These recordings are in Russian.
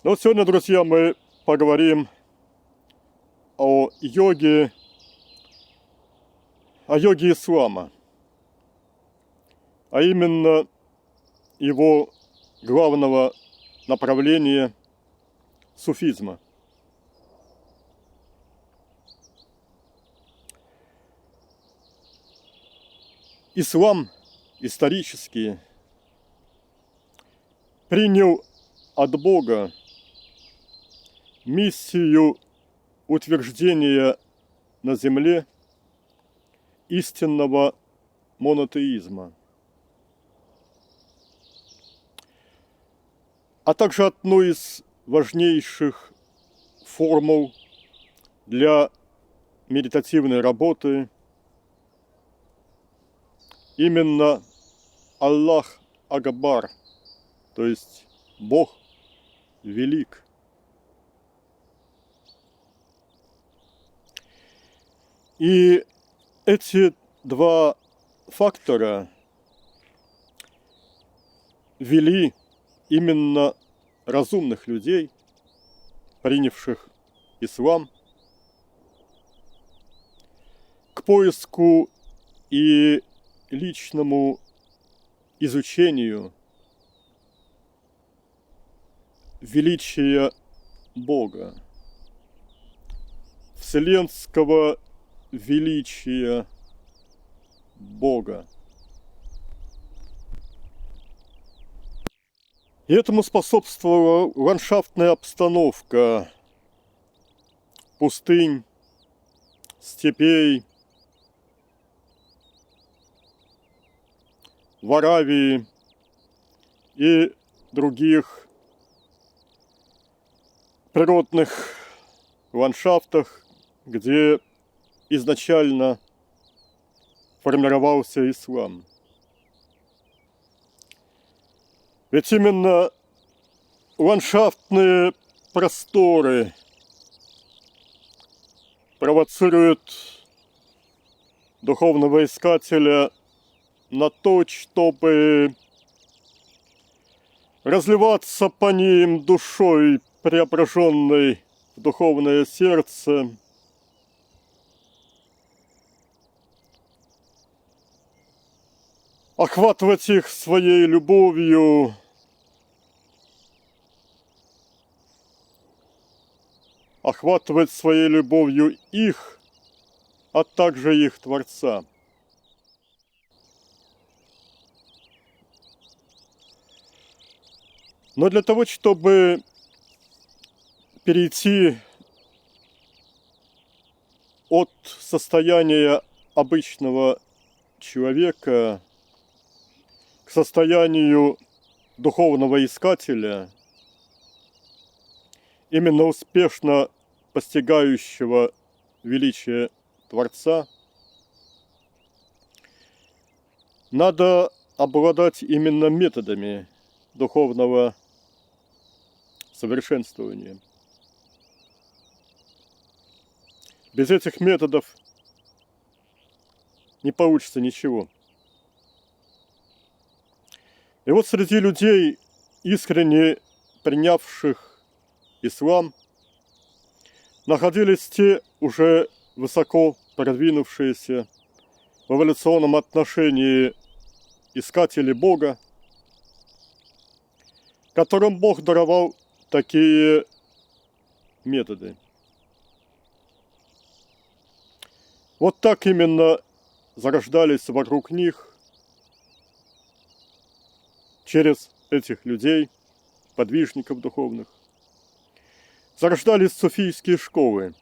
Ну вот сегодня, друзья, мы поговорим о йоге ислама, а именно его главного направления суфизма. Ислам исторически принял от Бога миссию утверждения на земле истинного монотеизма, а также одну из важнейших формул для медитативной работы именно Аллах Акбар, то есть Бог велик. И эти два фактора вели именно разумных людей, принявших ислам, к поиску и личному изучению величия Бога, вселенского величия Бога. И этому способствовала ландшафтная обстановка пустынь, степей, в Аравии и других природных ландшафтах, где изначально формировался ислам. Ведь именно ландшафтные просторы провоцируют духовного искателя на то, чтобы разливаться по ним душой, преображенной в духовное сердце, охватывать их своей любовью, охватывать своей любовью их, а также их Творца. Но для того, чтобы перейти от состояния обычного человека к состоянию духовного искателя, именно успешно постигающего величие Творца, надо обладать именно методами духовного совершенствования. Без этих методов не получится ничего. И вот среди людей, искренне принявших ислам, находились те уже высоко продвинувшиеся в эволюционном отношении искатели Бога, которым Бог даровал такие методы. Вот так именно зарождались вокруг них, через этих людей, подвижников духовных, зарождались суфийские школы.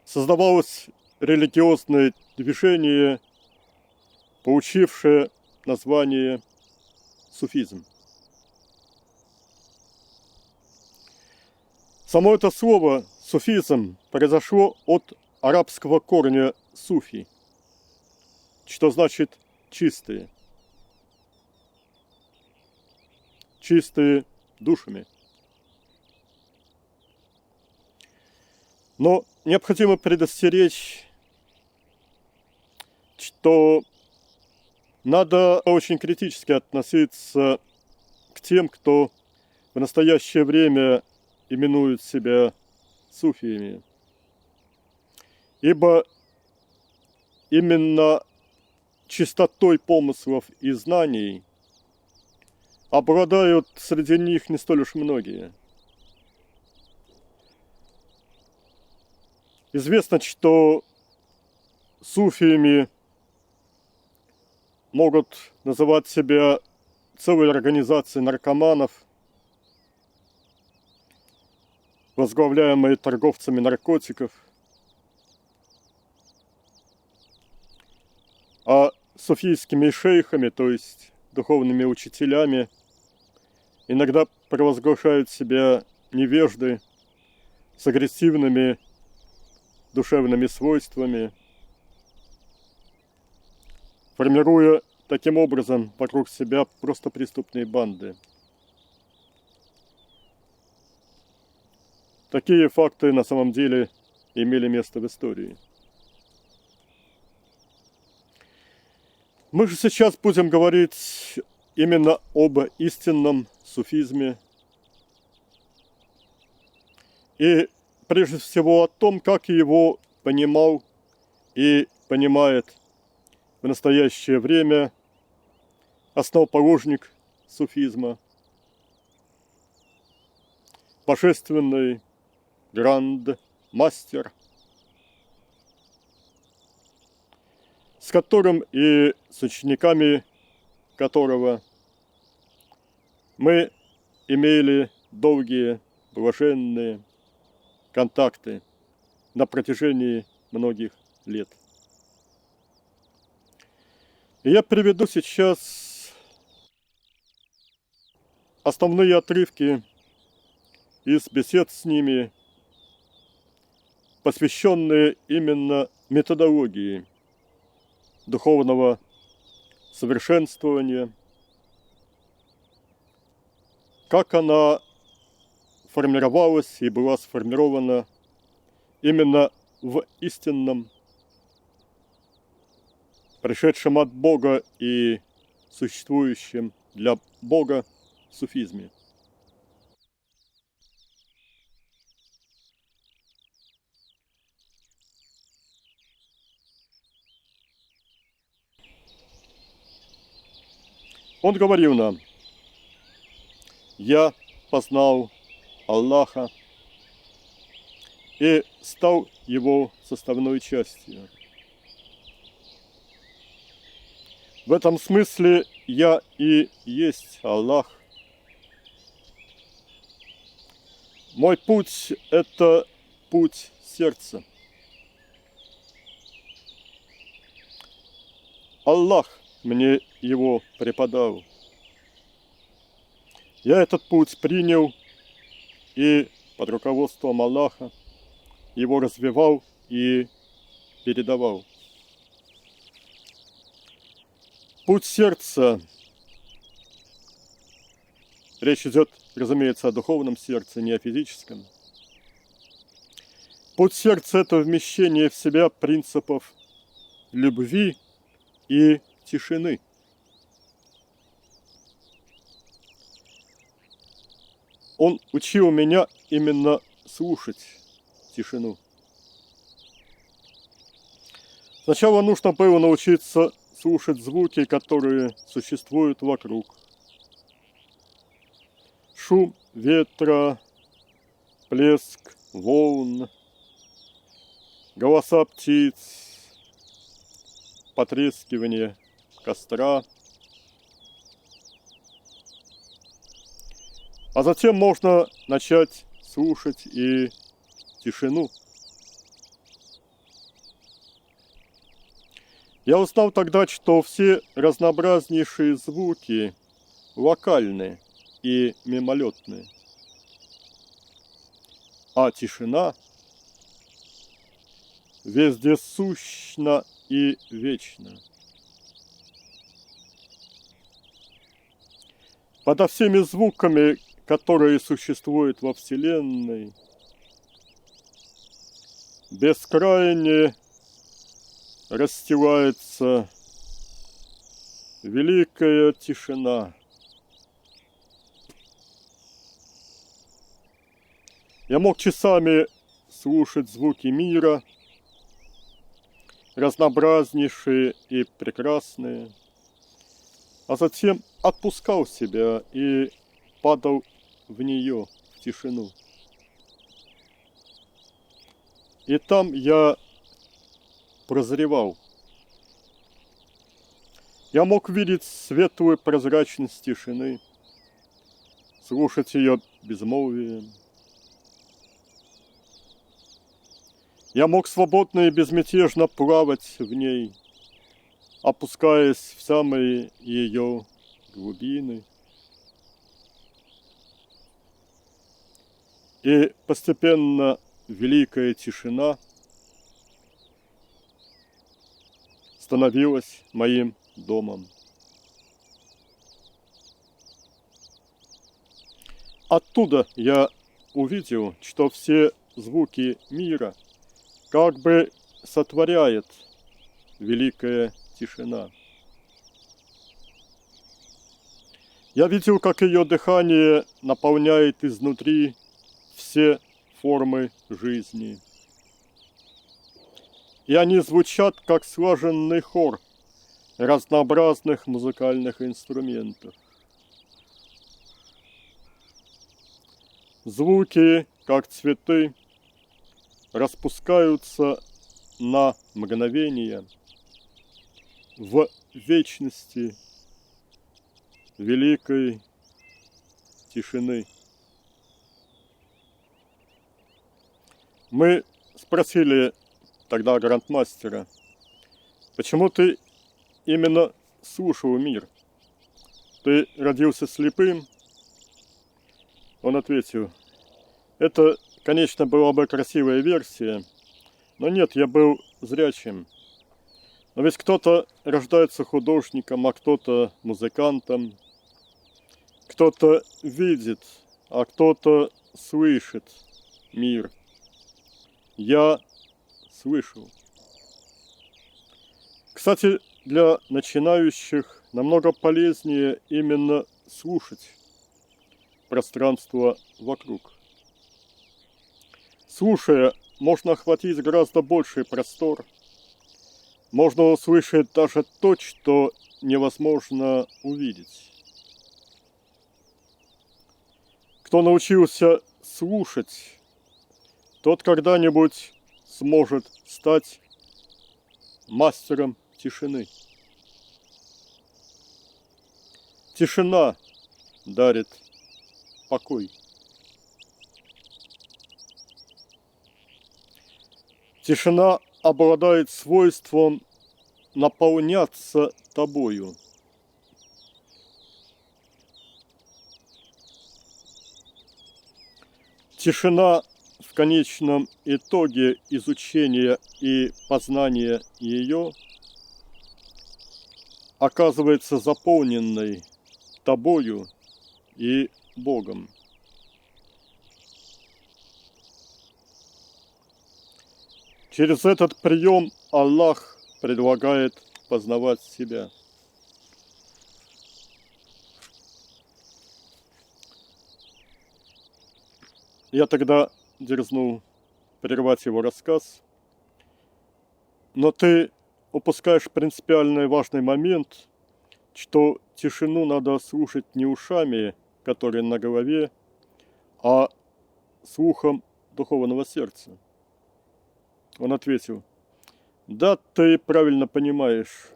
Создавалось религиозное движение, получившее название суфизм. Само это слово суфизм произошло от арабского корня суфи, что значит чистые, чистые душами. Но необходимо предостеречь, что надо очень критически относиться к тем, кто в настоящее время именует себя суфиями. Ибо именно чистотой помыслов и знаний обладают среди них не столь уж многие. Известно, что суфиями могут называть себя целые организации наркоманов, возглавляемые торговцами наркотиков, а суфийскими шейхами, то есть духовными учителями, иногда провозглашают себя невежды с агрессивными душевными свойствами, формируя таким образом вокруг себя просто преступные банды. Такие факты на самом деле имели место в истории. Мы же сейчас будем говорить именно об истинном суфизме и прежде всего о том, как его понимал и понимает в настоящее время основоположник суфизма, божественный гранд-мастер, с которым и с учениками которого мы имели долгие, блаженные контакты на протяжении многих лет. И я приведу сейчас основные отрывки из бесед с ними, посвященные именно методологии духовного совершенствования, как она формировалась и была сформирована именно в истинном, пришедшем от Бога и существующем для Бога суфизме. Он говорил нам: «Я познал Аллаха и стал его составной частью. В этом смысле я и есть Аллах. Мой путь – это путь сердца. Аллах мне его преподал. Я этот путь принял и под руководством Аллаха его развивал и передавал. Путь сердца. Речь идет, разумеется, о духовном сердце, не о физическом. Путь сердца – это вмещение в себя принципов любви и тишины. Он учил меня именно слушать тишину. Сначала нужно было научиться слушать звуки, которые существуют вокруг. Шум ветра, плеск волн, голоса птиц, потрескивание костра. А затем можно начать слушать и тишину. Я узнал тогда, что все разнообразнейшие звуки локальны и мимолетны, а тишина вездесущна и вечна. Подо всеми звуками, которые существуют во Вселенной, бескрайне расстилается великая тишина, Я мог часами слушать звуки мира, разнообразнейшие и прекрасные, а затем отпускал себя и падал в нее, в тишину. И там я прозревал. Я мог видеть светлую прозрачность тишины, слушать ее безмолвие. Я мог свободно и безмятежно плавать в ней, опускаясь в самые ее глубины. И постепенно великая тишина становилась моим домом. Оттуда я увидел, что все звуки мира как бы сотворяет великая тишина. Я видел, как ее дыхание наполняет изнутри все формы жизни. И они звучат, как слаженный хор разнообразных музыкальных инструментов. Звуки, как цветы, распускаются на мгновение в вечности великой тишины. Мы спросили тогда грандмастера, почему ты именно слушал мир? Ты родился слепым? Он ответил, это, конечно, была бы красивая версия, но нет, я был зрячим. Но ведь кто-то рождается художником, а кто-то музыкантом, кто-то видит, а кто-то слышит мир. Я слышал. Кстати, для начинающих намного полезнее именно слушать пространство вокруг. Слушая, можно охватить гораздо больший простор. Можно услышать даже то, что невозможно увидеть. Кто научился слушать, тот когда-нибудь сможет стать мастером тишины. Тишина дарит покой. Тишина обладает свойством наполняться тобою. Тишина в конечном итоге изучения и познания ее оказывается заполненной тобою и Богом. Через этот прием Аллах предлагает познавать себя. Я тогда дерзнул прервать его рассказ, но ты упускаешь принципиальный важный момент, что тишину надо слушать не ушами, которые на голове, а слухом духовного сердца. Он ответил, да, ты правильно понимаешь,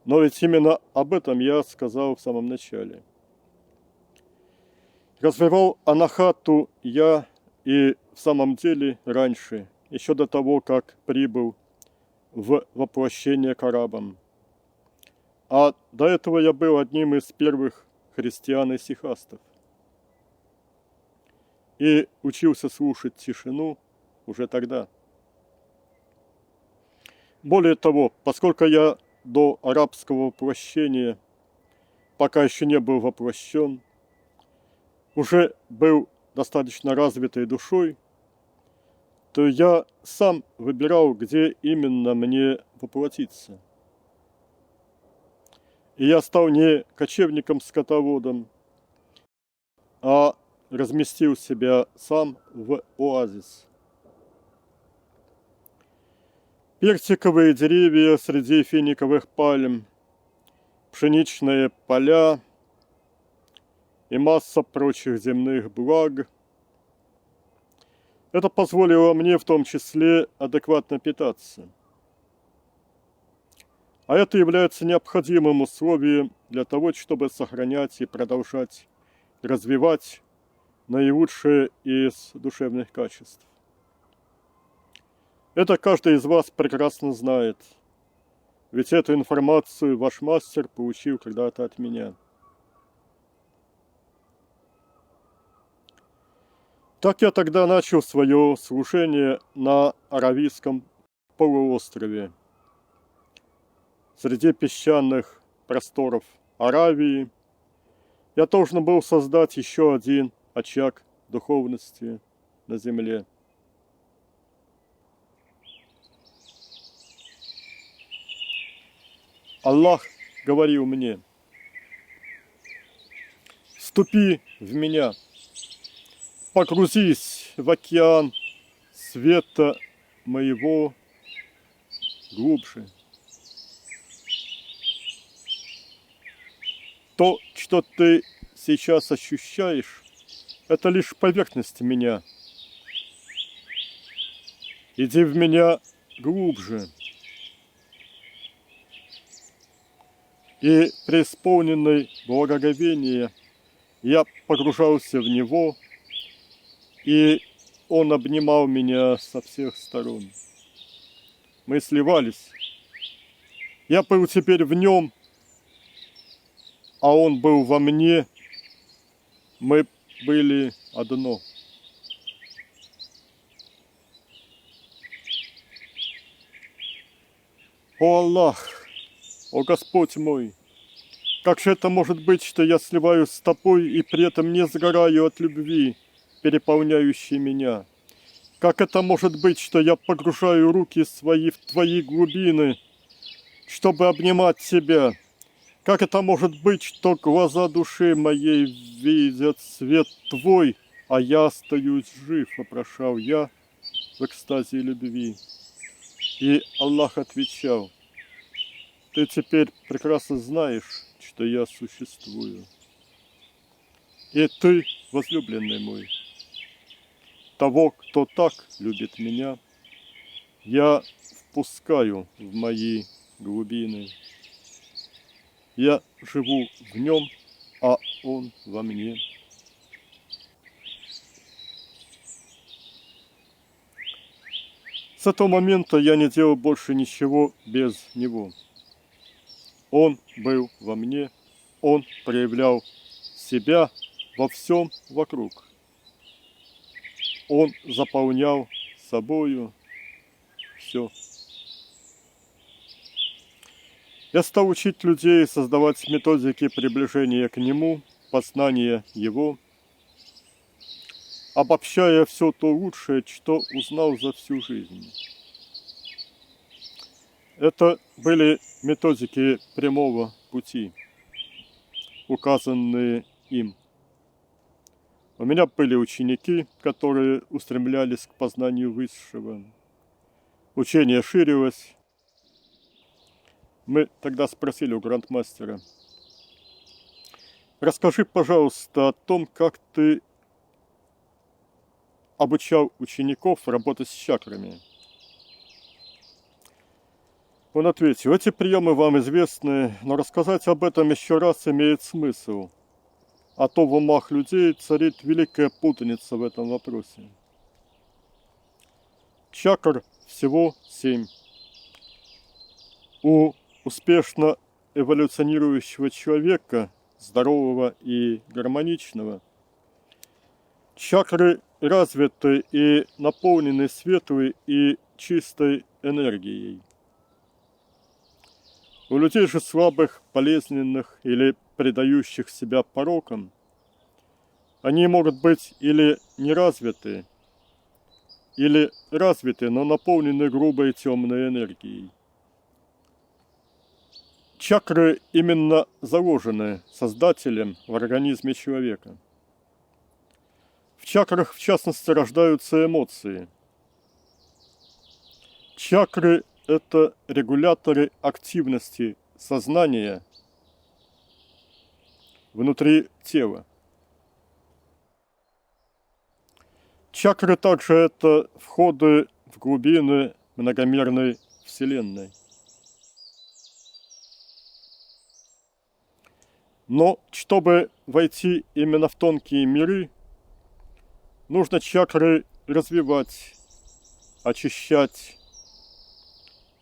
но ведь именно об этом я сказал в самом начале. Развивал анахату я и в самом деле раньше, еще до того, как прибыл в воплощение к арабам. А до этого я был одним из первых христиан и сихастов. И учился слушать тишину уже тогда. Более того, поскольку я до арабского воплощения пока еще не был воплощен, уже был достаточно развитой душой, то я сам выбирал, где именно мне воплотиться. И я стал не кочевником-скотоводом, а разместил себя сам в оазис. Персиковые деревья среди финиковых пальм, пшеничные поля и масса прочих земных благ. Это позволило мне в том числе адекватно питаться. А это является необходимым условием для того, чтобы сохранять и продолжать развивать наилучшие из душевных качеств. Это каждый из вас прекрасно знает, ведь эту информацию ваш мастер получил когда-то от меня. Так я тогда начал свое служение на Аравийском полуострове, среди песчаных просторов Аравии. Я должен был создать еще один очаг духовности на земле. Аллах говорил мне: «Вступи в меня, погрузись в океан света моего глубже. То, что ты сейчас ощущаешь, это лишь поверхность меня. Иди в меня глубже». И преисполненный благоговения я погружался в него, и он обнимал меня со всех сторон. Мы сливались. Я был теперь в нем, а он был во мне. Мы были одно. О Аллах, о Господь мой, как же это может быть, что я сливаюсь с тобой и при этом не сгораю от любви, переполняющей меня? Как это может быть, что я погружаю руки свои в твои глубины, чтобы обнимать тебя? Как это может быть, что глаза души моей видят свет твой, а я остаюсь жив, вопрошал я в экстазе любви. И Аллах отвечал: ты теперь прекрасно знаешь, что я существую. И ты, возлюбленный мой, того, кто так любит меня, я впускаю в мои глубины. Я живу в нем, а он во мне. С этого момента я не делал больше ничего без него. Он был во мне, он проявлял себя во всем вокруг. Он заполнял собою все. Я стал учить людей создавать методики приближения к нему, познания его, обобщая все то лучшее, что узнал за всю жизнь. Это были методики прямого пути, указанные им. У меня были ученики, которые устремлялись к познанию высшего. Учение ширилось. Мы тогда спросили у грандмастера: расскажи, пожалуйста, о том, как ты обучал учеников работать с чакрами. Он ответил: эти приемы вам известны, но рассказать об этом еще раз имеет смысл, а то в умах людей царит великая путаница в этом вопросе. Чакр всего 7. У успешно эволюционирующего человека, здорового и гармоничного, чакры развиты и наполнены светлой и чистой энергией. У людей же слабых, болезненных или предающих себя порокам, они могут быть или неразвиты, или развиты, но наполнены грубой темной энергией. Чакры именно заложены Создателем в организме человека. В чакрах, в частности, рождаются эмоции. Чакры – это регуляторы активности сознания внутри тела. Чакры также это входы в глубины многомерной Вселенной. Но чтобы войти именно в тонкие миры, нужно чакры развивать, очищать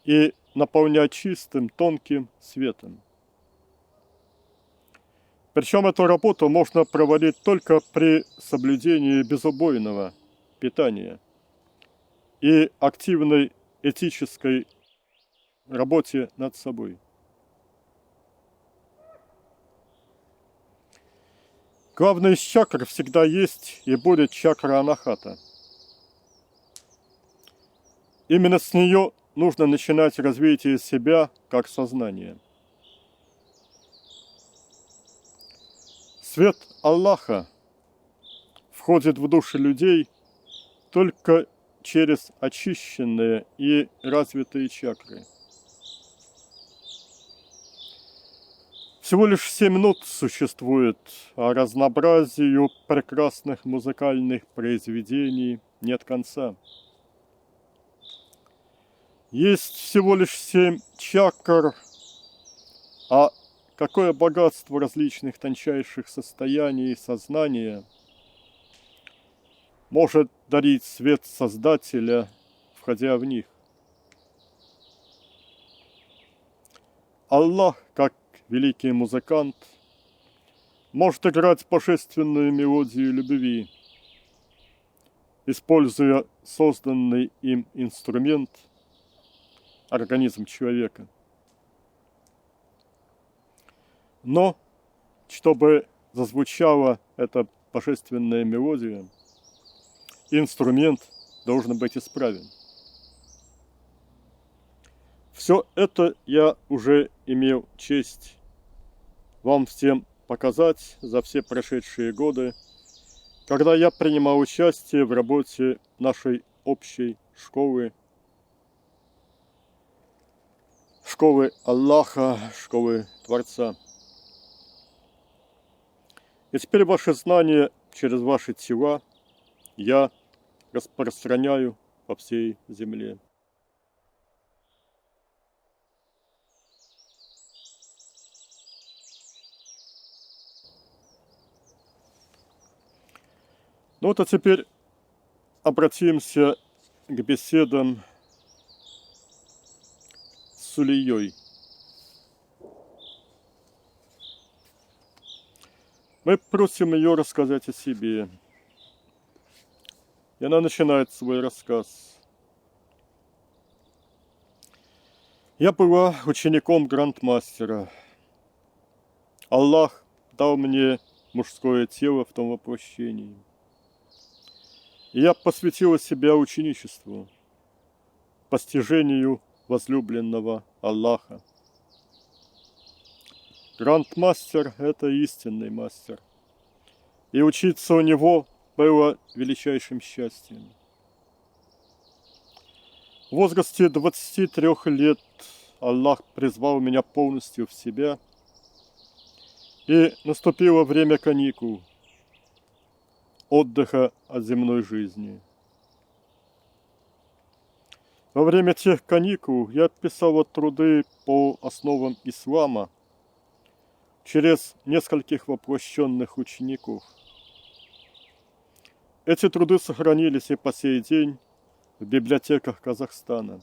и наполнять чистым, тонким светом. Причем эту работу можно проводить только при соблюдении безубойного питания и активной этической работе над собой. Главный из чакр всегда есть и будет чакра анахата. Именно с нее нужно начинать развитие себя как сознания. Свет Аллаха входит в души людей только через очищенные и развитые чакры. Всего лишь 7 нот существует, а разнообразию прекрасных музыкальных произведений нет конца. Есть всего лишь 7 чакр, а какое богатство различных тончайших состояний сознания может дарить свет Создателя, входя в них. Аллах, как великий музыкант, может играть божественную мелодию любви, используя созданный им инструмент, организм человека. Но, чтобы зазвучала эта божественная мелодия, инструмент должен быть исправен. Все это я уже имел честь вам всем показать за все прошедшие годы, когда я принимал участие в работе нашей общей школы Аллаха, школы Творца. И теперь ваши знания через ваши тела я распространяю по всей земле. Ну вот, а теперь обратимся к беседам с Сулейей. Мы просим ее рассказать о себе. И она начинает свой рассказ. Я была учеником грандмастера. Аллах дал мне мужское тело в том воплощении. И я посвятила себя ученичеству, постижению возлюбленного Аллаха. Грандмастер – это истинный мастер. И учиться у него было величайшим счастьем. В возрасте 23 лет Аллах призвал меня полностью в себя, и наступило время каникул, отдыха от земной жизни. Во время тех каникул я писала труды по основам ислама через нескольких воплощенных учеников. Эти труды сохранились и по сей день в библиотеках Казахстана.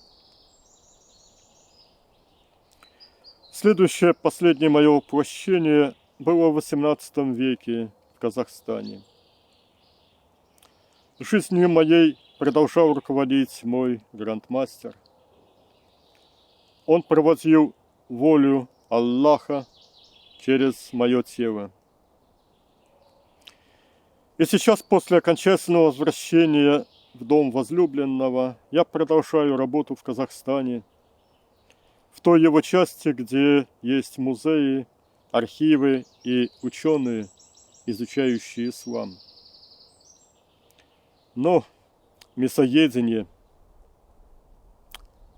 Следующее, последнее мое воплощение было в XVIII веке в Казахстане. Жизнью моей продолжал руководить мой грандмастер. Он проводил волю Аллаха через мое тело. И сейчас, после окончательного возвращения в дом возлюбленного, я продолжаю работу в Казахстане, в той его части, где есть музеи, архивы и ученые, изучающие ислам. Но мясоедение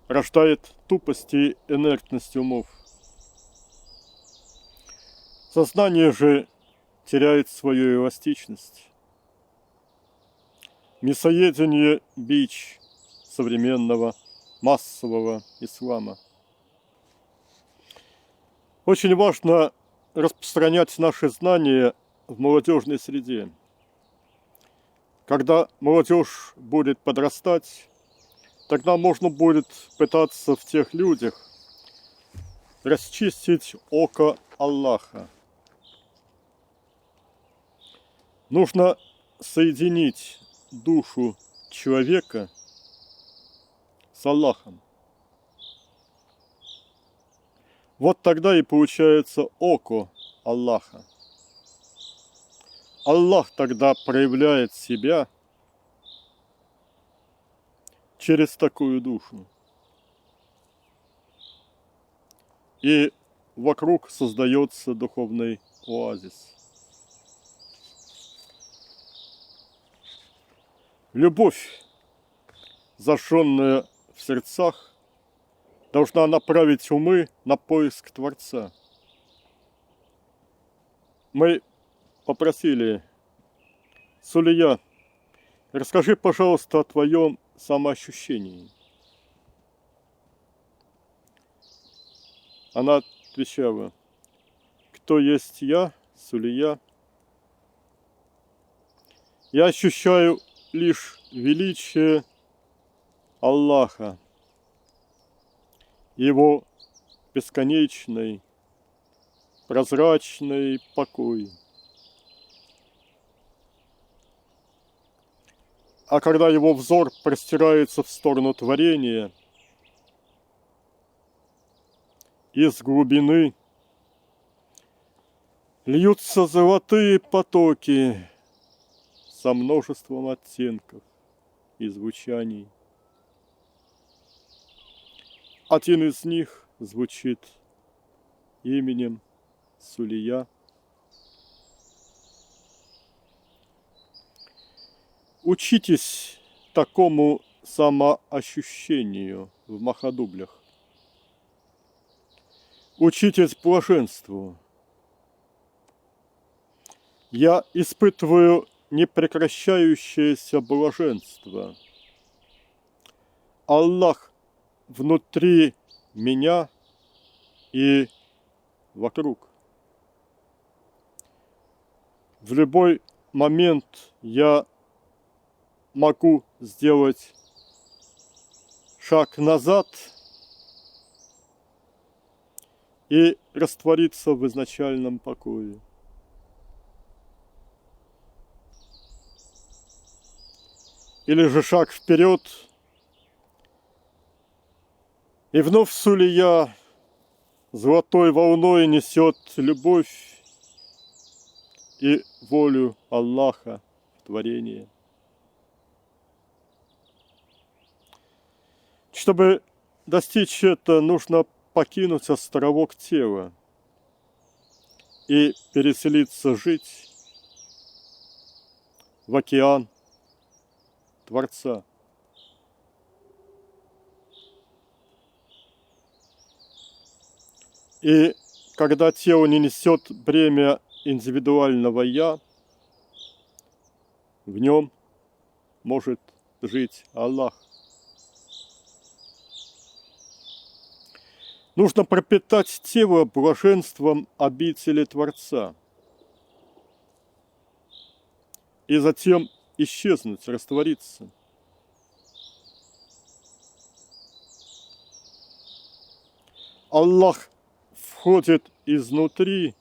рождает тупость и инертность умов. Сознание же теряет свою эластичность. Мясоедение – бич современного массового ислама. Очень важно распространять наши знания в молодежной среде. Когда молодежь будет подрастать, тогда можно будет пытаться в тех людях расчистить око Аллаха. Нужно соединить душу человека с Аллахом. Вот тогда и получается око Аллаха. Аллах тогда проявляет себя через такую душу. И вокруг создается духовный оазис. Любовь, зажженная в сердцах, должна направить умы на поиск Творца. Мы попросили: Сулия, расскажи, пожалуйста, о твоем самоощущении. Она отвечала: кто есть я, Сулия? Я ощущаю лишь величие Аллаха, Его бесконечный, прозрачный покой. А когда его взор простирается в сторону творения, из глубины льются золотые потоки со множеством оттенков и звучаний. Один из них звучит именем Сулия. Учитесь такому самоощущению в Махадублях. Учитесь блаженству. Я испытываю непрекращающееся блаженство. Аллах внутри меня и вокруг. В любой момент я могу сделать шаг назад и раствориться в изначальном покое. Или же шаг вперед, и вновь Сулия золотой волной несет любовь и волю Аллаха в творение. Чтобы достичь этого, нужно покинуть островок тела и переселиться жить в океан Творца. И когда тело не несет бремя индивидуального «я», в нем может жить Аллах. Нужно пропитать тело блаженством обители Творца и затем исчезнуть, раствориться. Аллах входит изнутри,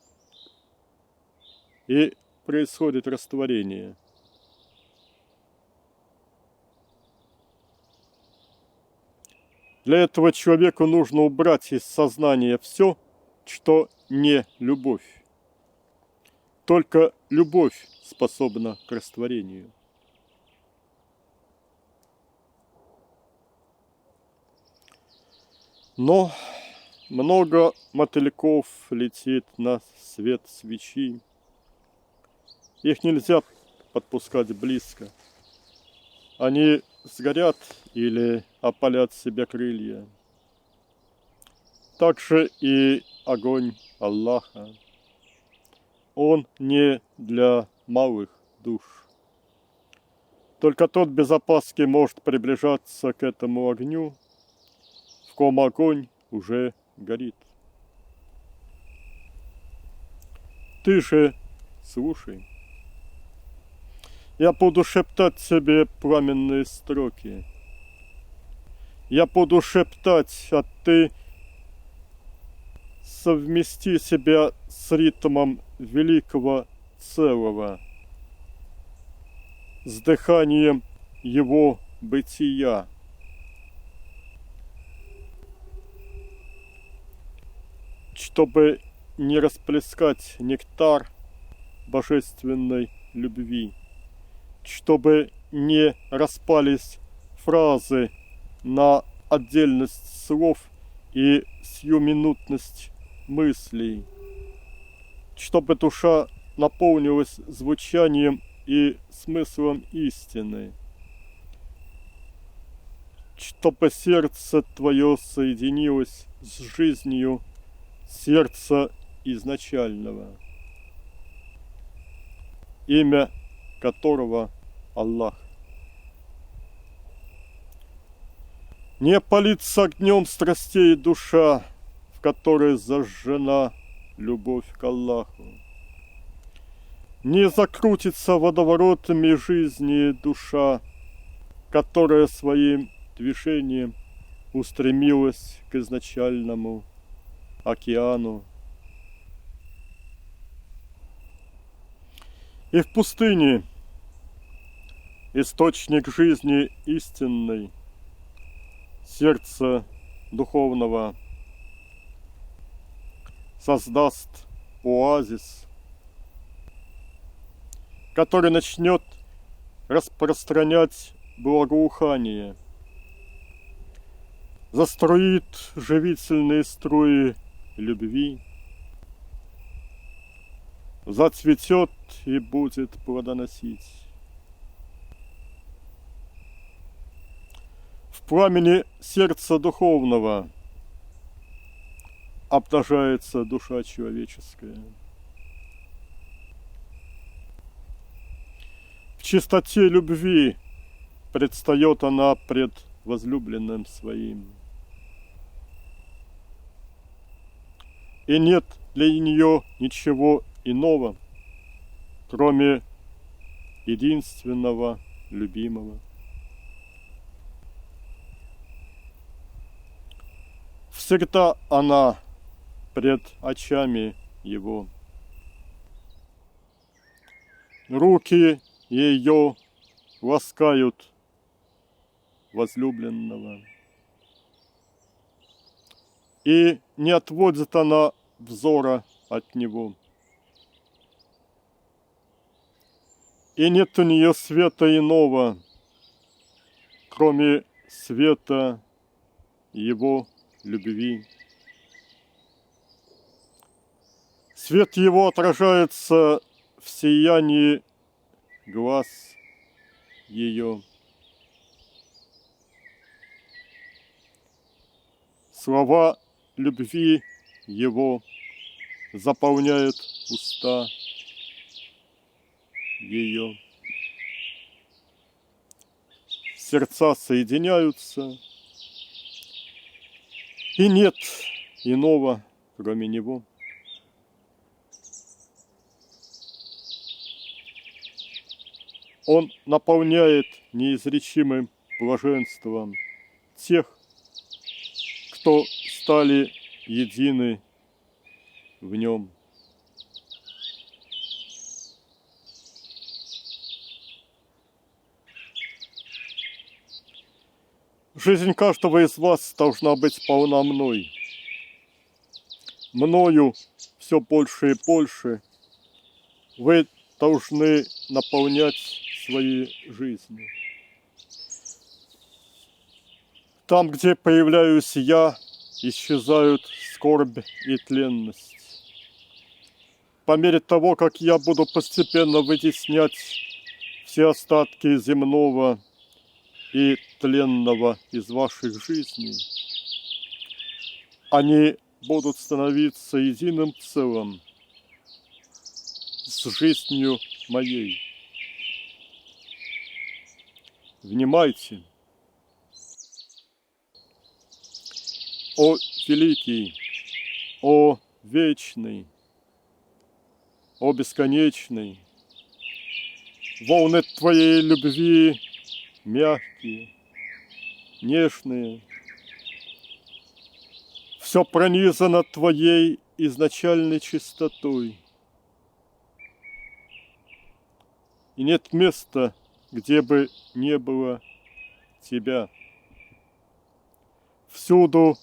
и происходит растворение. Для этого человеку нужно убрать из сознания все, что не любовь. Только любовь способна к растворению. Но много мотыльков летит на свет свечи. Их нельзя подпускать близко. они сгорят или опалят себе крылья. Также и огонь Аллаха. Он не для малых душ. Только тот без опаски может приближаться к этому огню, в ком огонь уже горит. Ты же слушай. Я буду шептать тебе пламенные строки. Я буду шептать, а ты совмести себя с ритмом великого целого, с дыханием его бытия. Чтобы не расплескать нектар божественной любви, чтобы не распались фразы на отдельность слов и сиюминутность мыслей, чтобы душа наполнилась звучанием и смыслом истины, чтобы сердце твое соединилось с жизнью сердца изначального, имя которого Аллах. Не палится огнем страстей душа, в которой зажжена любовь к Аллаху. Не закрутится водоворотами жизни душа, которая своим движением устремилась к изначальному океану. И в пустыне источник жизни истинной, сердце духовного, создаст оазис, который начнет распространять благоухание, заструит живительные струи любви, зацветет и будет плодоносить. В пламени сердца духовного обнажается душа человеческая. В чистоте любви предстает она пред возлюбленным своим. И нет для нее ничего иного, кроме единственного любимого. Всегда она пред очами его. Руки ее ласкают возлюбленного. И не отводит она взора от него. И нет у нее света иного, кроме света его любви. Свет его отражается в сиянии глаз ее. Слова любви его заполняют уста ее. Сердца соединяются, и нет иного, кроме него. Он наполняет неизречимым блаженством тех, кто стали едины в нем. Жизнь каждого из вас должна быть полна мной. Мною все больше и больше. Вы должны наполнять свои жизни. Там, где появляюсь я, исчезают скорбь и тленность. По мере того, как я буду постепенно вытеснять все остатки земного и тленного из ваших жизней, они будут становиться единым целым с жизнью моей. Внимайте, о великий, о вечный, о бесконечный, волны Твоей любви мягкие, нежные, все пронизано Твоей изначальной чистотой. И нет места, где бы не было Тебя. Всюду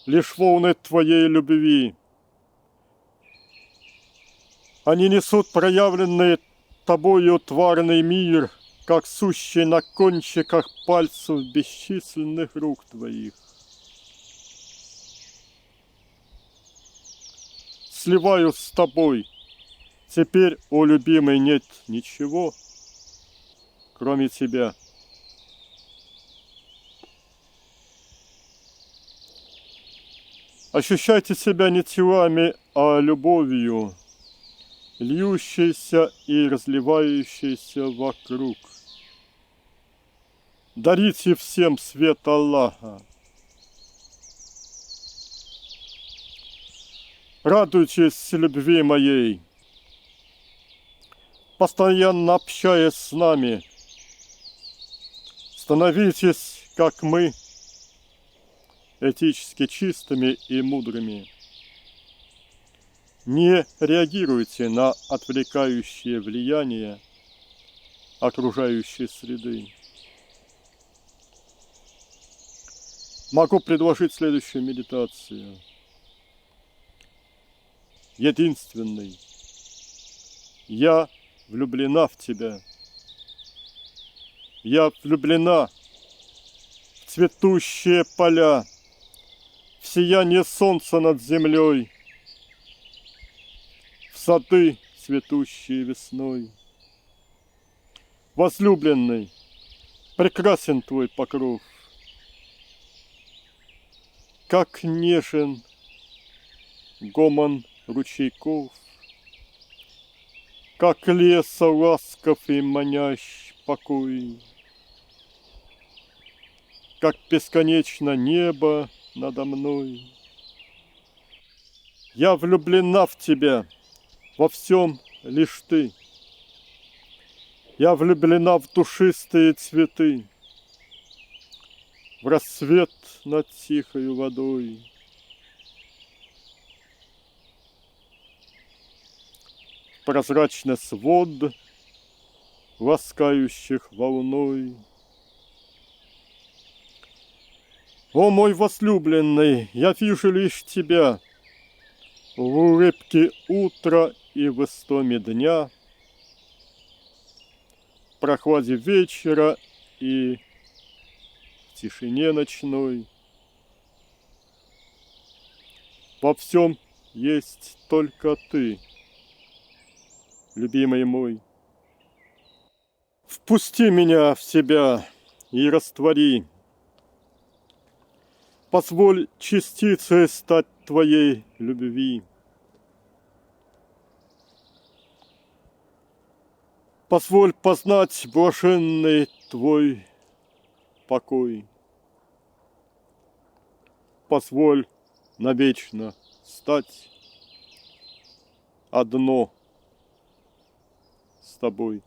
лишь волны Твоей любви. Они несут проявленный Тобою тварный мир, как сущий на кончиках пальцев бесчисленных рук Твоих. Сливаюсь с Тобой. Теперь, о любимый, нет ничего, кроме Тебя. Ощущайте себя не телами, а любовью, льющейся и разливающейся вокруг. Дарите всем свет Аллаха. Радуйтесь любви моей, постоянно общаясь с нами. Становитесь, как мы, этически чистыми и мудрыми. Не реагируйте на отвлекающее влияние окружающей среды. Могу предложить следующую медитацию. Единственный. Я влюблена в Тебя. Я влюблена в цветущие поля, в сияние солнца над землей, в сады, цветущие весной. Возлюбленный, прекрасен Твой покров, как нежен гомон ручейков, как леса ласков и манящ покой, как бесконечно небо надо мной. Я влюблена в Тебя, во всем лишь Ты. Я влюблена в душистые цветы, в рассвет над тихою водой. В прозрачный свод, ласкающих волной. О, мой возлюбленный, я вижу лишь Тебя в улыбке утра и в истоме дня, в прохладе вечера и в тишине ночной. Во всем есть только Ты, любимый мой. Впусти меня в себя и раствори. Позволь частицей стать Твоей любви. Позволь познать блаженный Твой покой. Позволь навечно стать одно с Тобой.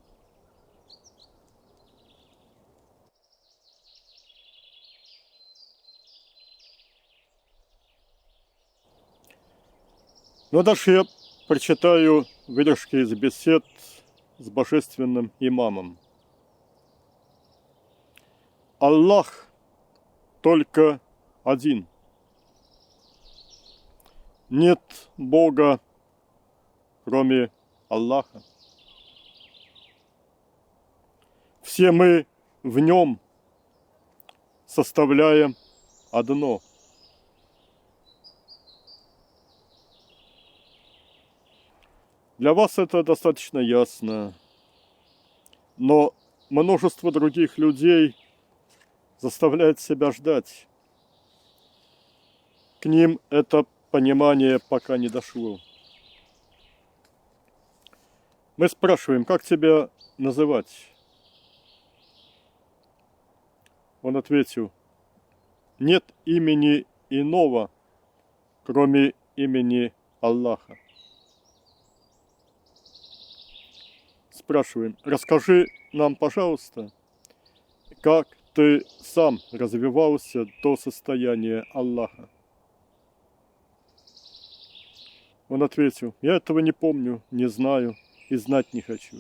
Но дальше я прочитаю выдержки из бесед с божественным имамом. Аллах только один. Нет Бога, кроме Аллаха. Все мы в Нем составляем одно. Для вас это достаточно ясно, но множество других людей заставляет себя ждать. К ним это понимание пока не дошло. Мы спрашиваем, как тебя называть? Он ответил, нет имени иного, кроме имени Аллаха. Спрашиваем, расскажи нам, пожалуйста, как ты сам развивался до состояния Аллаха? Он ответил, я этого не помню, не знаю и знать не хочу.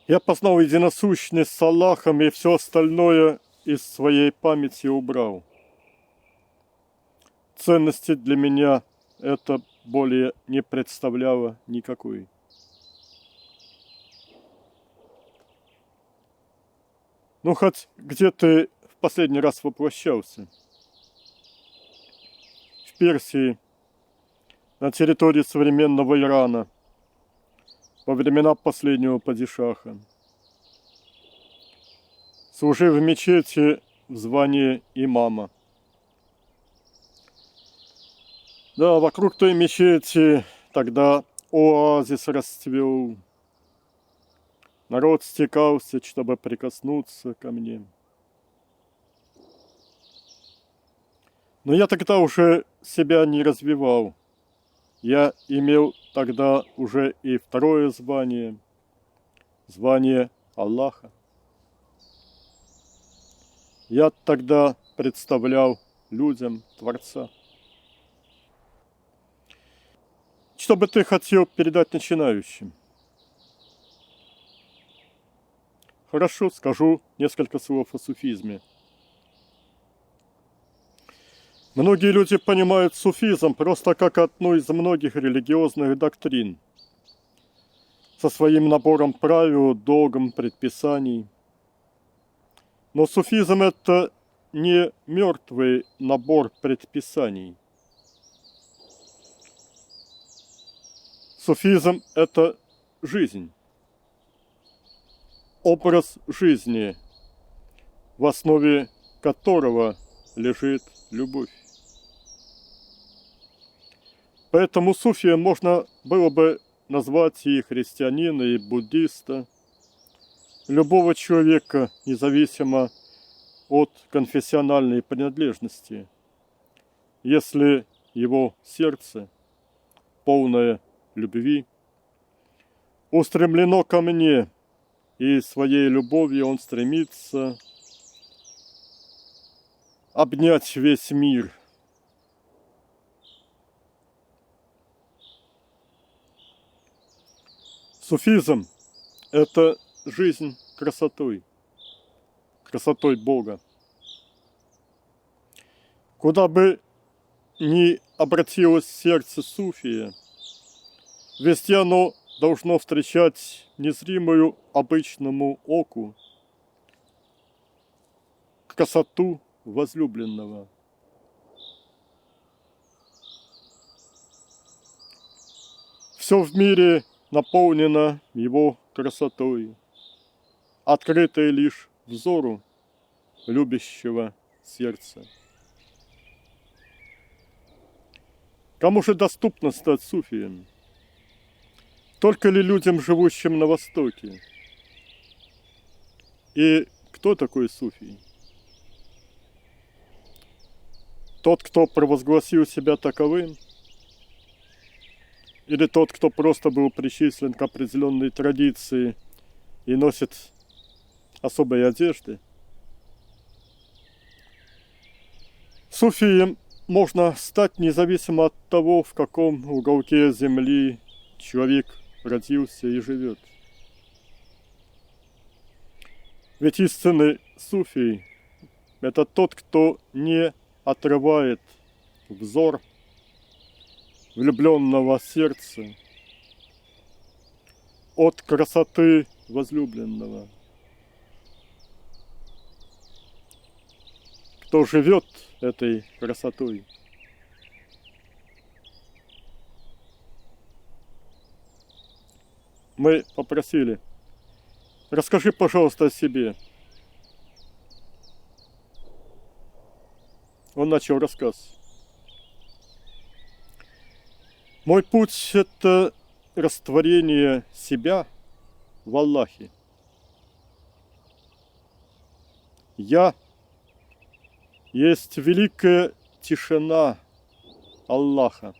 Я познал единосущность с Аллахом и все остальное из своей памяти убрал. Ценности для меня это более не представляло никакой. Ну, хоть где ты в последний раз воплощался? В Персии, на территории современного Ирана, во времена последнего падишаха. Служив в мечети в звании имама. Да, вокруг той мечети тогда оазис расцвел. Народ стекался, чтобы прикоснуться ко мне. Но я тогда уже себя не развивал. Я имел тогда уже и второе звание, звание Аллаха. Я тогда представлял людям Творца. Что бы ты хотел передать начинающим? Хорошо, скажу несколько слов о суфизме. Многие люди понимают суфизм просто как одну из многих религиозных доктрин, со своим набором правил, догм, предписаний. Но суфизм – это не мертвый набор предписаний. Суфизм – это жизнь, образ жизни, в основе которого лежит любовь. Поэтому суфием можно было бы назвать и христианина, и буддиста, любого человека, независимо от конфессиональной принадлежности, если его сердце, полное любви, устремлено ко мне, и своей любовью он стремится обнять весь мир. Суфизм – это жизнь красотой, красотой Бога. Куда бы ни обратилось сердце суфия, везде оно должно встречать незримую обычному оку красоту возлюбленного. Все в мире наполнено его красотой, открытой лишь взору любящего сердца. Кому же доступно стать суфием? Только ли людям, живущим на Востоке? И кто такой суфий? Тот, кто провозгласил себя таковым? Или тот, кто просто был причислен к определенной традиции и носит особые одежды? Суфием можно стать независимо от того, в каком уголке земли человек родился и живет. Ведь истинный суфий – это тот, кто не отрывает взор влюбленного сердца от красоты возлюбленного. Кто живет этой красотой. Мы попросили Расскажи, пожалуйста, о себе. Он начал рассказ. Мой путь – это растворение себя в Аллахе. Я есть великая тишина Аллаха,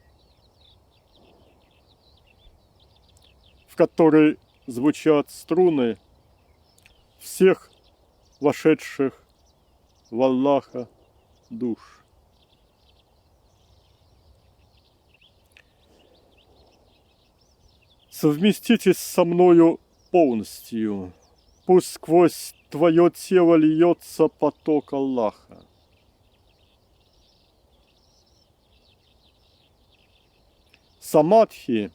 в которой звучат струны всех вошедших в Аллаха душ. Совместитесь со мною полностью. Пусть сквозь твое тело льется поток Аллаха. Самадхи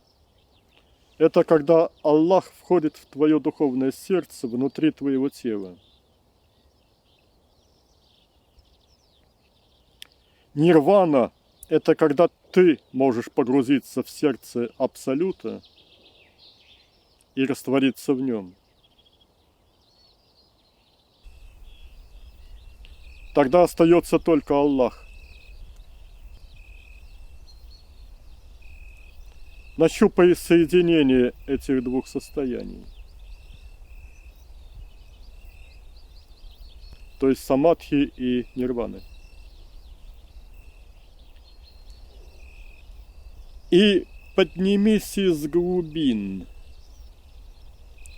– это когда Аллах входит в твое духовное сердце внутри твоего тела. Нирвана – это когда ты можешь погрузиться в сердце Абсолюта и раствориться в нем. Тогда остается только Аллах. Нащупай соединение этих двух состояний. То есть самадхи и нирваны. И поднимись из глубин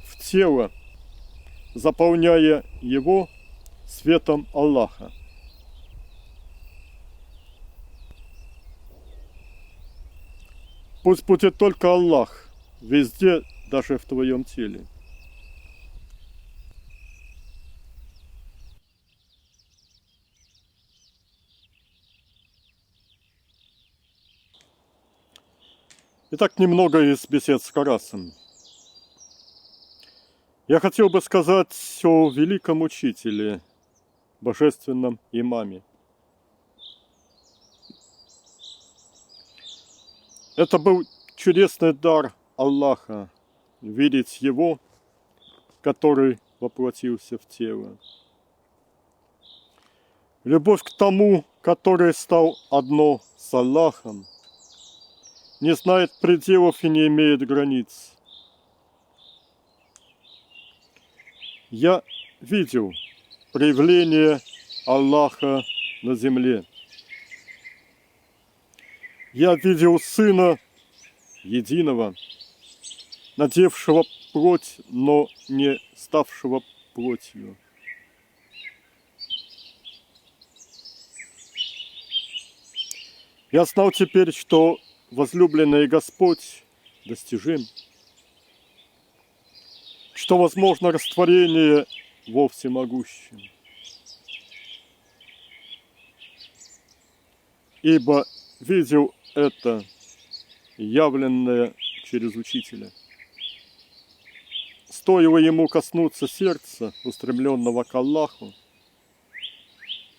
в тело, заполняя его светом Аллаха. Пусть будет только Аллах везде, даже в твоем теле. Итак, немного из бесед с Карасом. Я хотел бы сказать о великом учителе, божественном имаме. Это был чудесный дар Аллаха видеть его, который воплотился в тело. Любовь к тому, который стал одно с Аллахом, не знает пределов и не имеет границ. Я видел проявление Аллаха на земле. Я видел Сына Единого, надевшего плоть, но не ставшего плотью. Я знал теперь, что возлюбленный Господь достижим, что возможно растворение во Всемогущем. Ибо видел это, явленное через Учителя. Стоило ему коснуться сердца, устремленного к Аллаху,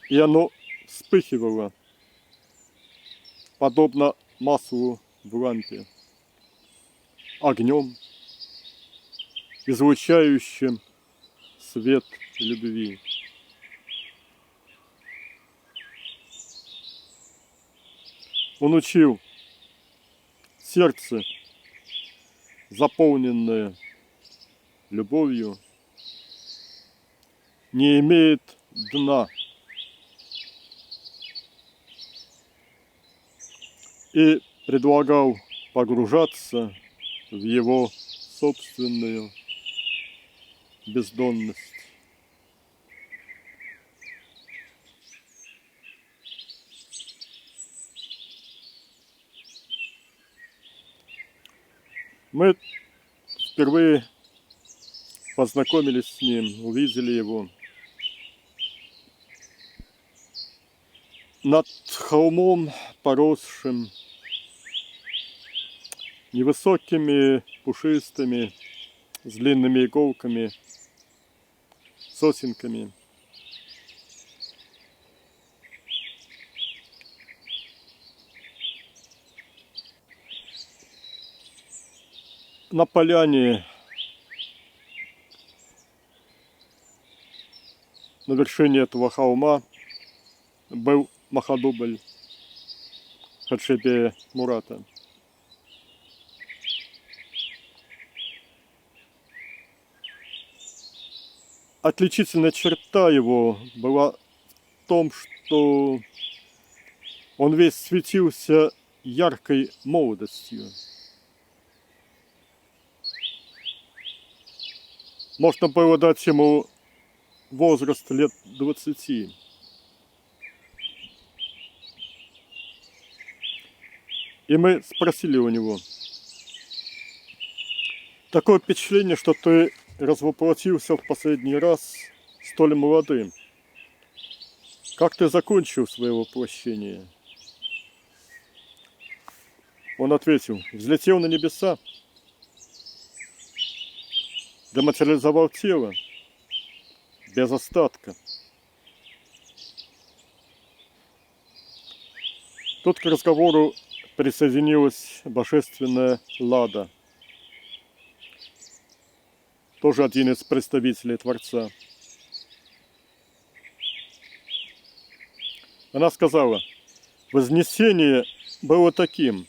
и оно вспыхивало, подобно маслу в лампе, огнем, излучающим свет любви. Он учил: сердце, заполненное любовью, не имеет дна. И предлагал погружаться в его собственную бездонность. Мы впервые познакомились с ним, увидели его над холмом, поросшим невысокими, пушистыми, с длинными иголками, сосенками. На поляне на вершине этого холма был Махадубль Хаджибея Мурата. Отличительная черта его была в том, что он весь светился яркой молодостью. Можно было дать ему возраст лет 20. И мы спросили у него: такое впечатление, что ты развоплотился в последний раз столь молодым. Как ты закончил свое воплощение? Он ответил: взлетел на небеса, дематериализовал тело без остатка. Тут к разговору присоединилась божественная Лада, тоже один из представителей Творца. Она сказала: вознесение было таким: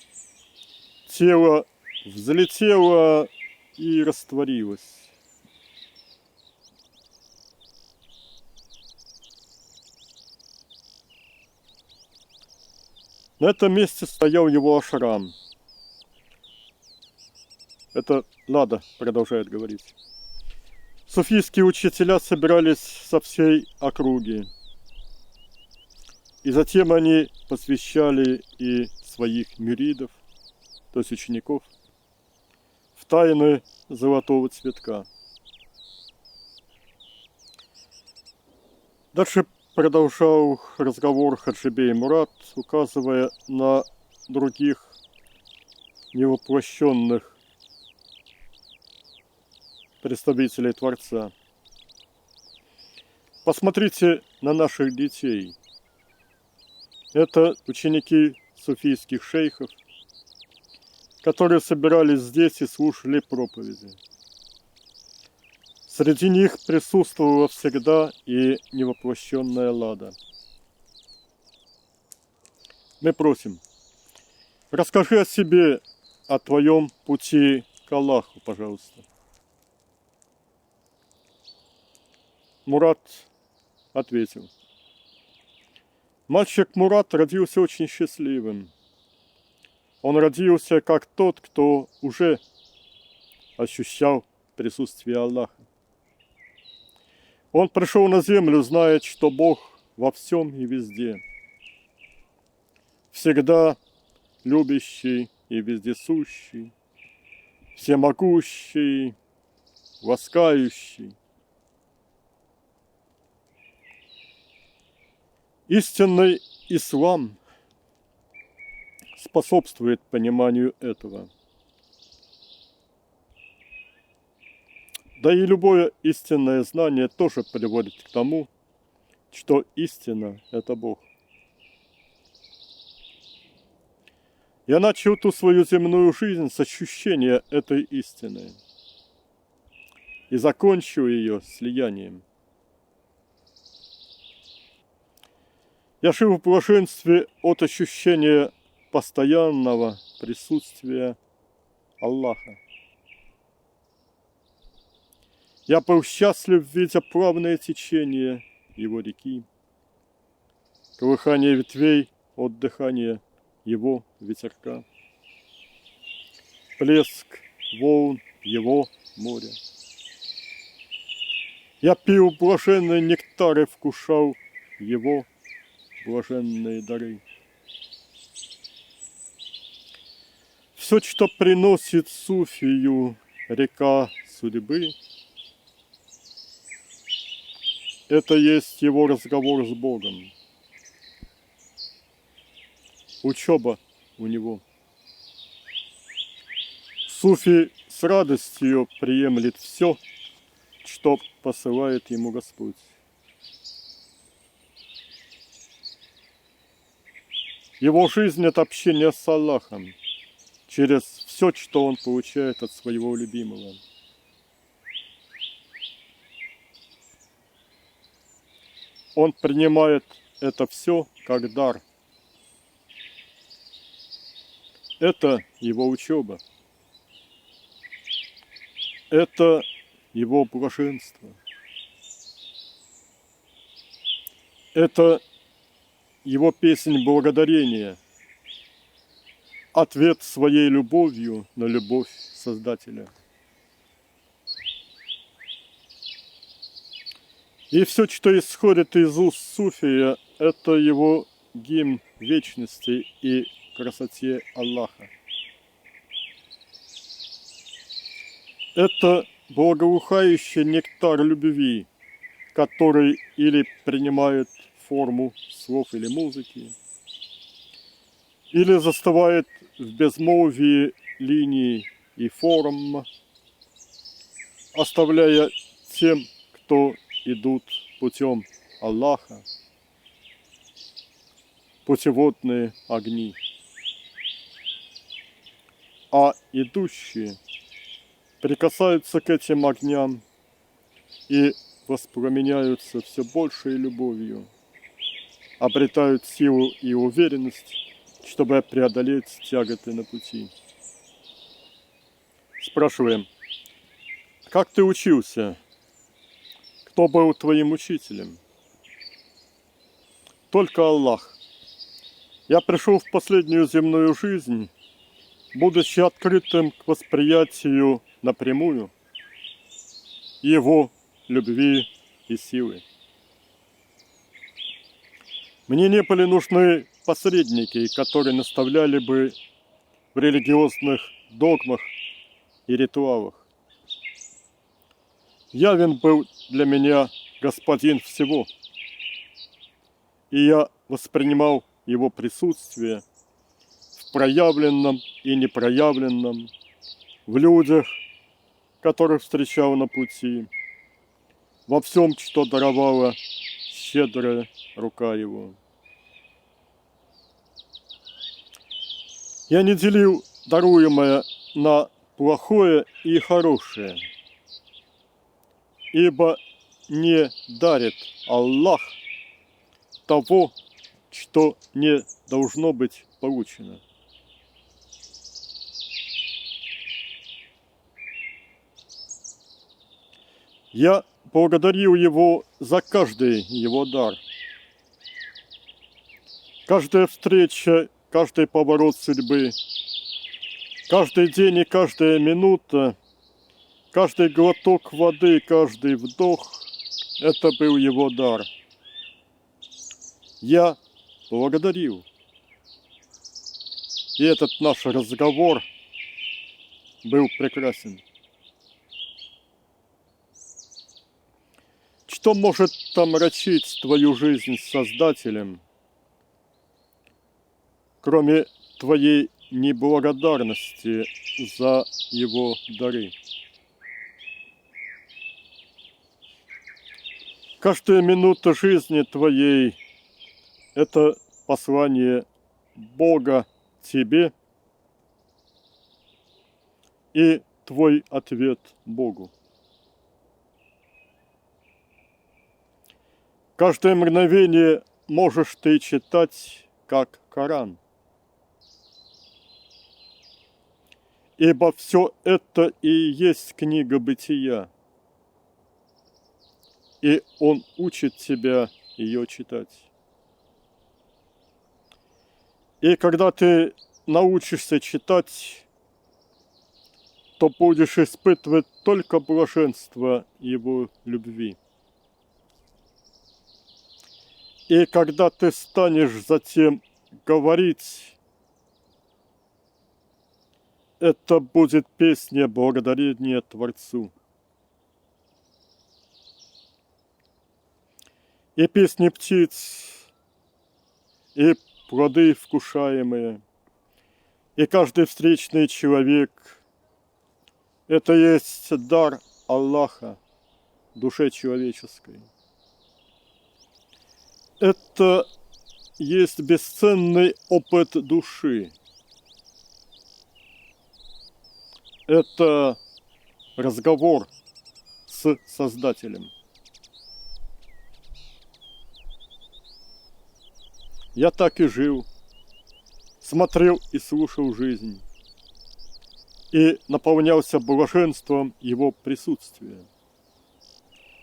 тело взлетело и растворилось. На этом месте стоял его ашрам. Это Лада продолжает говорить. Суфийские учителя собирались со всей округи. И затем они посвящали и своих мюридов, то есть учеников, в тайны золотого цветка. Дальше продолжал разговор Хаджибей Мурат, указывая на других невоплощенных представителей Творца. Посмотрите на наших детей. Это ученики суфийских шейхов, которые собирались здесь и слушали проповеди. Среди них присутствовала всегда и невоплощенная Лада. Мы просим: расскажи о себе, о твоем пути к Аллаху, пожалуйста. Мурат ответил: мальчик Мурат родился очень счастливым. Он родился как тот, кто уже ощущал присутствие Аллаха. Он пришел на землю, зная, что Бог во всем и везде. Всегда любящий и вездесущий, всемогущий, ласкающий. Истинный ислам способствует пониманию этого. Да и любое истинное знание тоже приводит к тому, что истина – это Бог. Я начал ту свою земную жизнь с ощущения этой истины и закончу ее слиянием. Я жил в блаженстве от ощущения постоянного присутствия Аллаха. Я был счастлив, видя плавное течение его реки, колыхание ветвей от дыхания его ветерка, плеск волн его моря. Я пил блаженный нектар и вкушал его блаженные дары. Все, что приносит суфию река судьбы, это есть его разговор с Богом. Учеба у него. Суфи с радостью приемлет все, что посылает ему Господь. Его жизнь – это общение с Аллахом через все, что он получает от своего любимого. он принимает это все как дар. Это его учеба. Это его блаженство. Это его песнь благодарения. Ответ своей любовью на любовь Создателя. И все, что исходит из уст суфия, это его гимн вечности и красоте Аллаха. Это благоухающий нектар любви, который или принимает форму слов или музыки, или застывает в безмолвии линий и форм, оставляя тем, кто идут путем Аллаха, путеводные огни. А идущие прикасаются к этим огням и воспламеняются все большей любовью, обретают силу и уверенность, чтобы преодолеть тяготы на пути. Спрашиваем, как ты учился? Кто был твоим учителем? Только Аллах. Я пришел в последнюю земную жизнь, будучи открытым к восприятию напрямую Его любви и силы. Мне не были нужны посредники, которые наставляли бы в религиозных догмах и ритуалах. Явен был для меня Господин всего, и я воспринимал Его присутствие в проявленном и непроявленном, в людях, которых встречал на пути, во всем, что даровала щедрая рука Его. Я не делил даруемое на плохое и хорошее, ибо не дарит Аллах того, что не должно быть получено. Я благодарил Его за каждый Его дар. Каждая встреча, каждый поворот судьбы, каждый день и каждая минута, каждый глоток воды, каждый вдох – это был Его дар. Я благодарил. И этот наш разговор был прекрасен. Что может омрачить твою жизнь с Создателем, кроме твоей неблагодарности за Его дары? Каждая минута жизни твоей – это послание Бога тебе и твой ответ Богу. Каждое мгновение можешь ты читать, как Коран. Ибо все это и есть книга бытия. И Он учит тебя ее читать. И когда ты научишься читать, то будешь испытывать только блаженство Его любви. И когда ты станешь затем говорить, это будет песня благодарения Творцу. И песни птиц, и плоды вкушаемые, и каждый встречный человек – это есть дар Аллаха душе человеческой. Это есть бесценный опыт души. Это разговор с Создателем. Я так и жил, смотрел и слушал жизнь, и наполнялся блаженством его присутствия.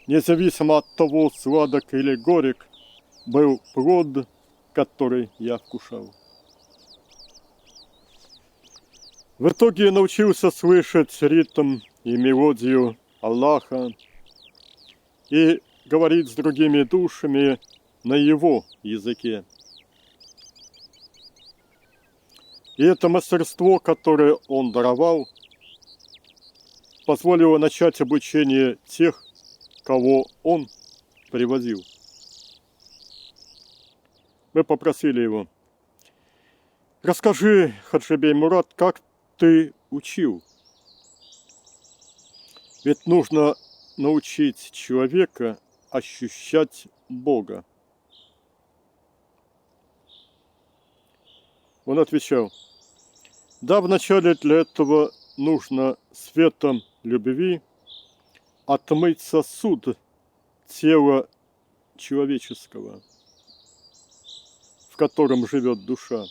Независимо от того, сладок или горек был плод, который я вкушал. В итоге я научился слышать ритм и мелодию Аллаха и говорить с другими душами на его языке. И это мастерство, которое он даровал, позволило начать обучение тех, кого он приводил. Мы попросили его: расскажи, Хаджи бей Мурат, как ты учил? Ведь нужно научить человека ощущать Бога. Он отвечал: да, вначале для этого нужно светом любви отмыть сосуд тела человеческого, в котором живет душа.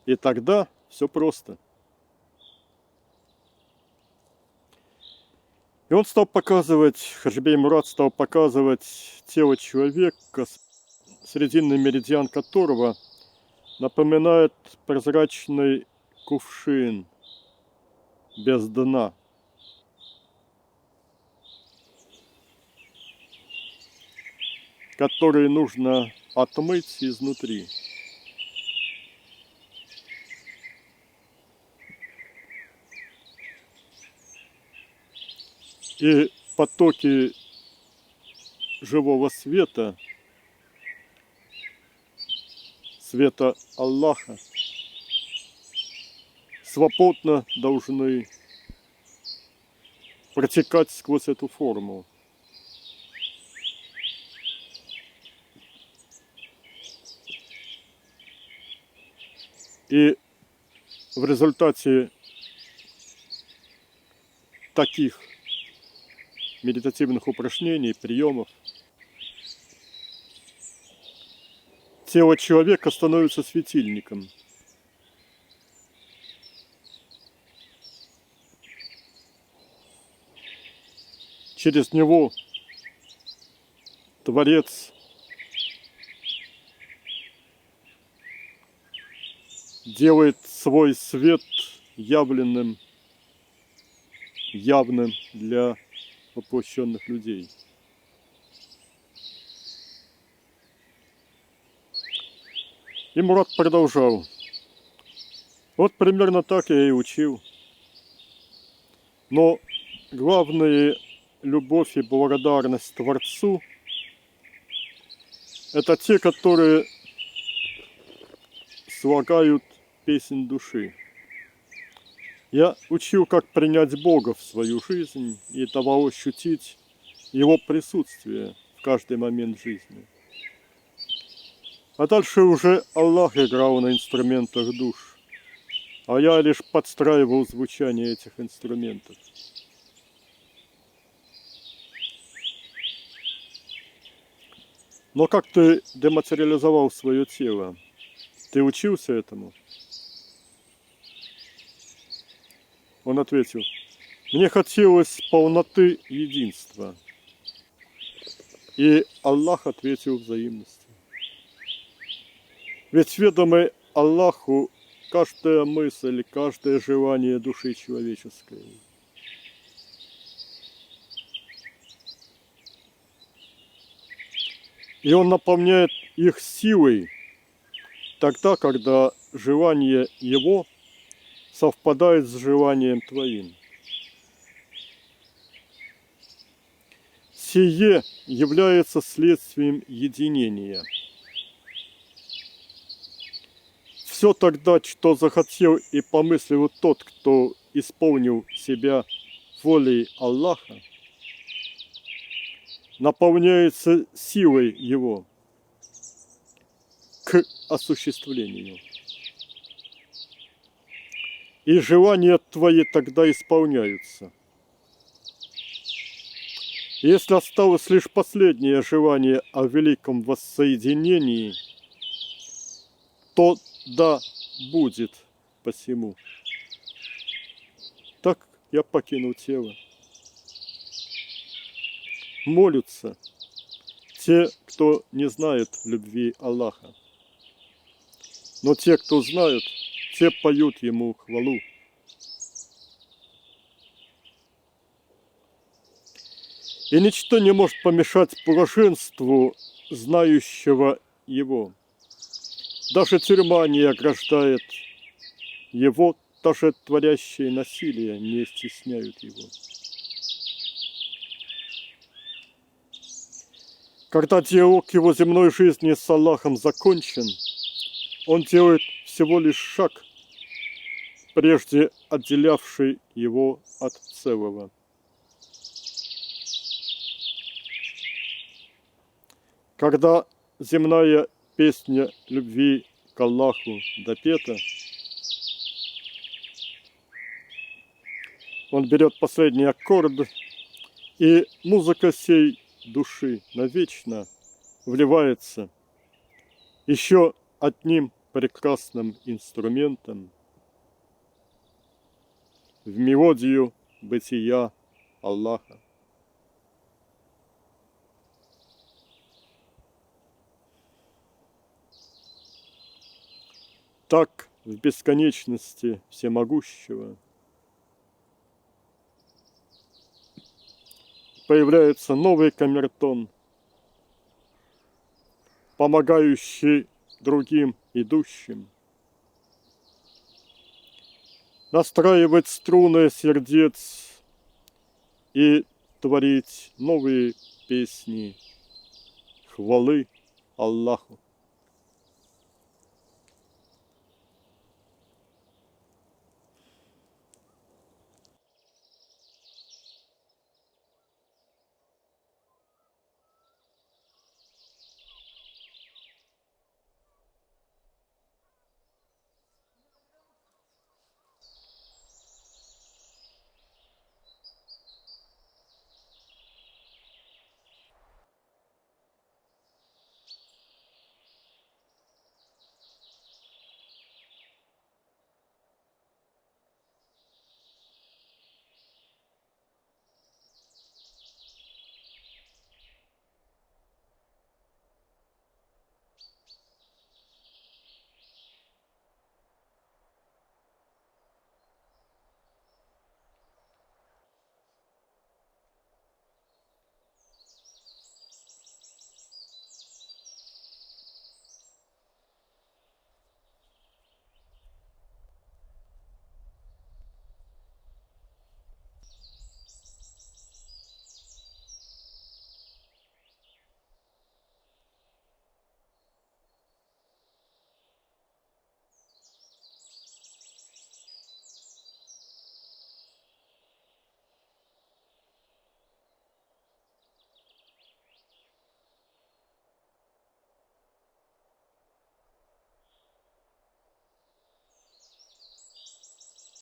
И тогда все просто. И он стал показывать, Хаджи бей Мурат стал показывать тело человека, срединный меридиан которого напоминает прозрачный кувшин без дна. Который нужно отмыть изнутри. И потоки живого света, света Аллаха, свободно должны протекать сквозь эту форму. И в результате таких медитативных упражнений, приемов, тело человека становится светильником. Через него Творец делает свой свет явным для воплощенных людей. И Мурат продолжал: вот примерно так я и учил. Но главная любовь и благодарность Творцу — это те, которые слагают песнь души. Я учил, как принять Бога в свою жизнь и давал ощутить Его присутствие в каждый момент жизни. А дальше уже Аллах играл на инструментах душ, а я лишь подстраивал звучание этих инструментов. Но как ты дематериализовал свое тело? Ты учился этому? Он ответил: мне хотелось полноты единства. И Аллах ответил взаимностью. Ведь ведомы Аллаху каждая мысль, каждое желание души человеческой. И Он наполняет их силой тогда, когда желание Его совпадает с желанием твоим. Сие является следствием единения. Все тогда, что захотел и помыслил тот, кто исполнил себя волей Аллаха, наполняется силой Его к осуществлению. И желания твои тогда исполняются. Если осталось лишь последнее желание о великом воссоединении, то да будет посему. Так я покинул тело. Молятся те, кто не знает любви Аллаха. Но те, кто знают, те поют Ему хвалу. И ничто не может помешать блаженству знающего Его. Даже тюрьма не ограждает Его, даже творящие насилие не стесняют Его. Когда диалог его земной жизни с Аллахом закончен, он делает всего лишь шаг, прежде отделявший его от целого. Когда земная песня любви к Аллаху допета, он берет последний аккорд, и музыка сей души навечно вливается еще одним прекрасным инструментом в мелодию бытия Аллаха. Так в бесконечности всемогущего появляется новый камертон, помогающий другим идущим, настраивать струны сердец и творить новые песни хвалы Аллаху.